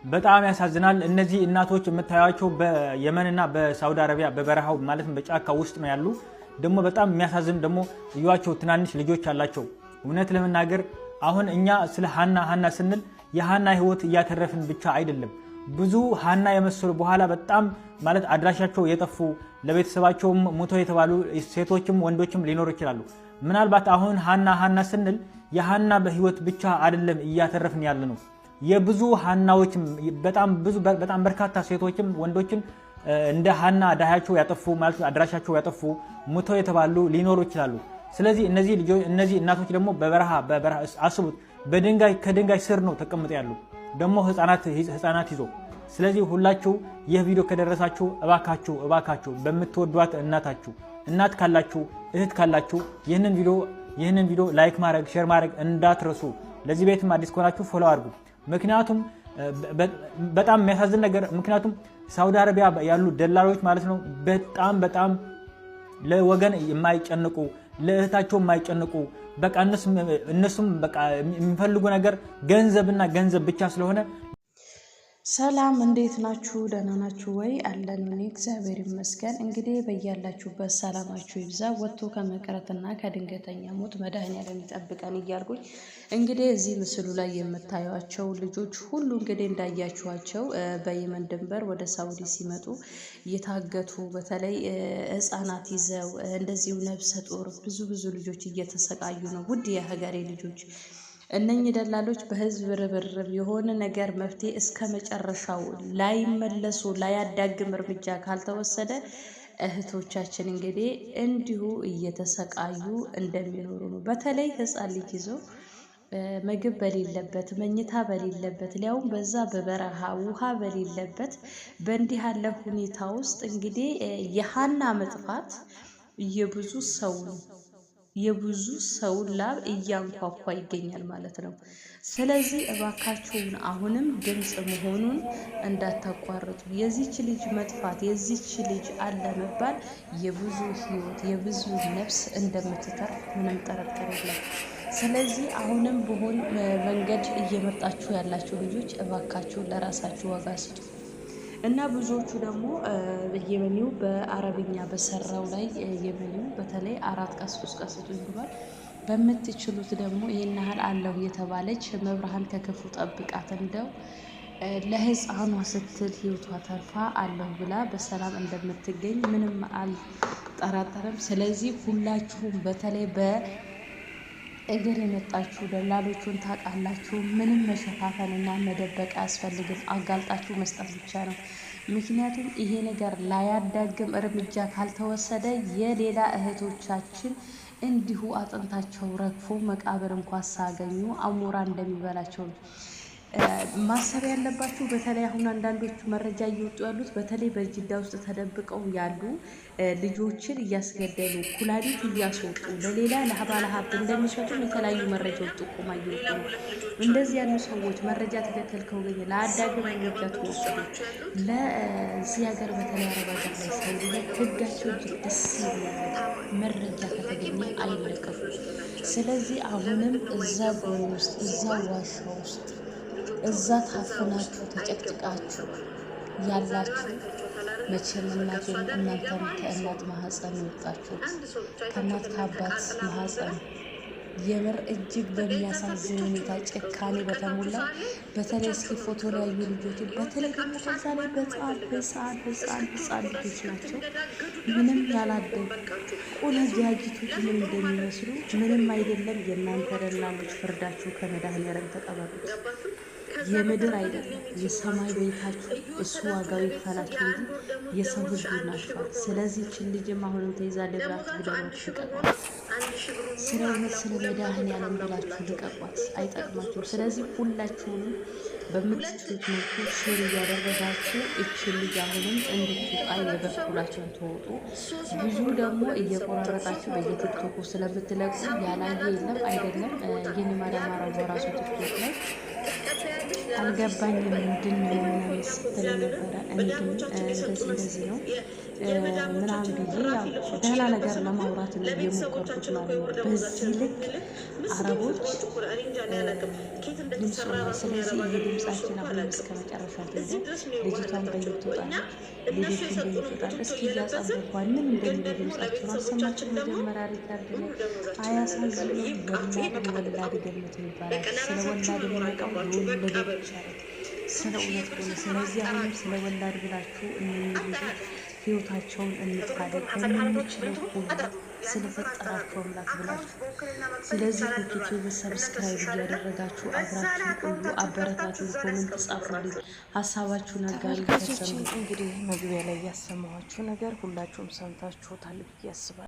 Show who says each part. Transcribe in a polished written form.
Speaker 1: በጣም ያሳዝናል። እነዚህ እናቶች የምታዩቸው በየመንና በሳውዲ አረቢያ በበረሃው ማለት በጫካ ውስጥ ነው ያሉ። ደግሞ በጣም የሚያሳዝን ደግሞ እዩዋቸው፣ ትናንሽ ልጆች አላቸው። እውነት ለመናገር አሁን እኛ ስለ ሃና ስንል የሃና ህይወት እያተረፍን ብቻ አይደለም። ብዙ ሃና የመሰሉ በኋላ በጣም ማለት አድራሻቸው የጠፉ ለቤተሰባቸው ሞተው የተባሉ ሴቶችም ወንዶችም ሊኖሩ ይችላሉ። ምናልባት አሁን ሃና ስንል የሃና በህይወት ብቻ አይደለም እያተረፍን ያለ ነው። የብዙ ሃናዎች በጣም በርካታ ሴቶችም ወንዶችም እንደ ሃና ዳያቸው ያጠፉ ማለት አድራሻቸው ያጠፉ ሞተው የተባሉ ሊኖሩ ይችላሉ። ስለዚህ እነዚህ እናቶች ደግሞ በበረሃ አስቡት፣ ከድንጋይ ስር ነው ተቀምጠው ያሉ ደግሞ ህፃናት ይዞ። ስለዚህ ሁላችሁ ይህ ቪዲዮ ከደረሳችሁ እባካችሁ በምትወዷት እናት ካላችሁ እህት ካላችሁ ይህንን ቪዲዮ ላይክ ማድረግ ሼር ማድረግ እንዳትረሱ። ለዚህ ቤትም አዲስ ከሆናችሁ ፎሎ አድርጉ። ምክንያቱም በጣም የሚያሳዝን ነገር ምክንያቱም ሳውዲ አረቢያ ያሉ ደላሎች ማለት ነው በጣም ለወገን የማይጨንቁ ለእህታቸው የማይጨንቁ በቃ እነሱም በቃ የሚፈልጉ ነገር ገንዘብ ብቻ ስለሆነ።
Speaker 2: ሰላም እንዴት ናችሁ? ደህና ናችሁ ወይ? አለን እኔ እግዚአብሔር ይመስገን። እንግዲህ በያላችሁበት ሰላማችሁ ይብዛ። ወጥቶ ከመቅረትና ከድንገተኛ ሞት መድኃኔዓለም ይጠብቀን እያልኩኝ እንግዲህ እዚህ ምስሉ ላይ የምታዩቸው ልጆች ሁሉ እንግዲህ እንዳያችኋቸው በየመን ድንበር ወደ ሳውዲ ሲመጡ እየታገቱ በተለይ ህፃናት ይዘው እንደዚሁ ነፍሰ ጡር ብዙ ልጆች እየተሰቃዩ ነው። ውድ የሀገሬ ልጆች እነኚህ ደላሎች በህዝብ ርብርብ የሆነ ነገር መፍትሄ እስከ መጨረሻው ላይመለሱ ላያዳግም እርምጃ ካልተወሰደ እህቶቻችን እንግዲህ እንዲሁ እየተሰቃዩ እንደሚኖሩ ነው። በተለይ ህፃን ልጅ ይዘው ምግብ በሌለበት መኝታ በሌለበት ሊያውም በዛ በበረሃ ውሃ በሌለበት በእንዲህ ያለ ሁኔታ ውስጥ እንግዲህ የሃና መጥፋት የብዙ ሰው ላብ እያንኳኳ ይገኛል ማለት ነው። ስለዚህ እባካችሁን አሁንም ድምፅ መሆኑን እንዳታቋርጡ። የዚች ልጅ መጥፋት የዚች ልጅ አለመባል የብዙ ህይወት የብዙ ነፍስ እንደምትተርፍ ምንም ጥርጥር የለም። ስለዚህ አሁንም በሆን መንገድ እየመጣችሁ ያላችሁ ልጆች እባካችሁ ለራሳችሁ ዋጋ ስጡ እና ብዙዎቹ ደግሞ የመኒው በአረብኛ በሰራው ላይ የመኒው በተለይ 4 ቀን 3 ቀን ስጡ ይባል በምትችሉት ደግሞ ይሄን ያህል አለው የተባለች መብርሃን ከክፉ ጠብቃት እንደው ለህፃኗ ስትል ህይወቷ ተርፋ አለው ብላ በሰላም እንደምትገኝ ምንም አልጠራጠርም። ስለዚህ ሁላችሁም በተለይ እግር የመጣችሁ ደላሎቹን ታውቃላችሁ። ምንም መሸፋፈንና መደበቅ አያስፈልግም። አጋልጣችሁ መስጠት ብቻ ነው። ምክንያቱም ይሄ ነገር ላያዳግም እርምጃ ካልተወሰደ የሌላ እህቶቻችን እንዲሁ አጥንታቸው ረግፎ መቃብር እንኳን ሳገኙ አሞራ እንደሚበላቸው ነው ማሰብ ያለባችሁ። በተለይ አሁን አንዳንዶቹ መረጃ እየወጡ ያሉት በተለይ በጅዳ ውስጥ ተደብቀው ያሉ ልጆችን እያስገደሉ ኩላሊት እያስወጡ ለሌላ ለባለ ሀብት እንደሚሸጡ የተለያዩ መረጃዎች ጥቆማ እየወጡ ነው። እንደዚህ ያሉ ሰዎች መረጃ ትክክል ከሆነ ለአዳግም እርምጃ ተወሰዱ። ለዚህ ሀገር በተለይ አረብ ሀገር ላይ ሳይሆን ህጋቸው እጅግ ደስ ይላል። መረጃ ከተገኘ አይለቀቁ። ስለዚህ አሁንም እዛ ጎን ውስጥ እዛ ዋሻ ውስጥ እዛ ታፍናችሁ ተጨቅጭቃችሁ ያላችሁ መቼም እናንተም ከእናት ማህፀን የወጣችሁት ከእናት ከአባት ማህፀን የምር እጅግ በሚያሳዝን ሁኔታ ጭካኔ በተሞላ በተለይ እስኪ ፎቶ ላይ ያዩ ልጆችን በተለይ ደግሞ ከዛ ላይ በጣም ህፃን ልጆች ናቸው። ምንም ያላደጉ ቆነጃጅቶች ምን እንደሚመስሉ ምንም አይደለም። የእናንተ ደላሎች ፍርዳችሁ ከመድኃኔዓለም ተቀበሉት። የምድር አይደለም የሰማይ ቤታችሁ እሱ ዋጋው ይክፈላችሁ እንጂ የሰው ህዝብ ናችኋል። ስለዚህ ይህችን ልጅም አሁንም ተይዛ ልብላት ብለዋት ልቀቋት። ስለ እውነት ስለ መድኃኔዓለም ብላችሁ ልቀቋት፣ አይጠቅማችሁም። ስለዚህ ሁላችሁንም በምትችሉት መልኩ ሼር እያደረጋችሁ ይህችን ልጅ አሁንም እንድትወጣ የበኩላችሁን ተወጡ። ብዙ ደግሞ እየቆራረጣችሁ በየቲክቶኩ ስለምትለቁ ያላየ የለም አይደለም። ይህን ማዳማራ በራሱ ቲክቶክ ላይ አልገባኝም ምንድን ነው ምናምን ስትል ነበረ። እንደዚህ ነው ምናምን ብዬ ያው ደህና ነገር ለማውራት ነው የሞከርኩት ማለት ነው። በዚህ ልክ አረቦች ድምፅ ነው። ስለዚህ የድምፃችን አሁን እስከ መጨረሻ ትሄደ ልጅቷን በየት ትወጣለች፣ ልጆችን በየት ትወጣለች። እስኪ እያጸበኳን ምን እንደሚለው ድምፃቸውን አሰማችሁ። መጀመሪያ ሪካርድ ነው። አያሳዝኑም? ወላድ ገነት ይባላል። ስለ ወላድ የሚያውቀው የወለደ ብቻ ነው፣ ስለ እውነት ሆነ። ስለዚህ አሁንም ስለ ወላድ ብላችሁ እነዚህ ልጆች ህይወታቸውን እንታደግ በምንችለው ሁሉ ስለፈጠራችሁ አምላክ ብላችሁ። ስለዚህ ዩቲዩብ ሰብስክራይብ እያደረጋችሁ አብራችሁ ቆዩ፣ አበረታቱን፣ ኮሜንት ጻፉልኝ፣ ሀሳባችሁን አጋሩ።
Speaker 3: እንግዲህ መግቢያ ላይ ያሰማኋችሁ ነገር ሁላችሁም ሰምታችሁታል ብዬ አስባለሁ።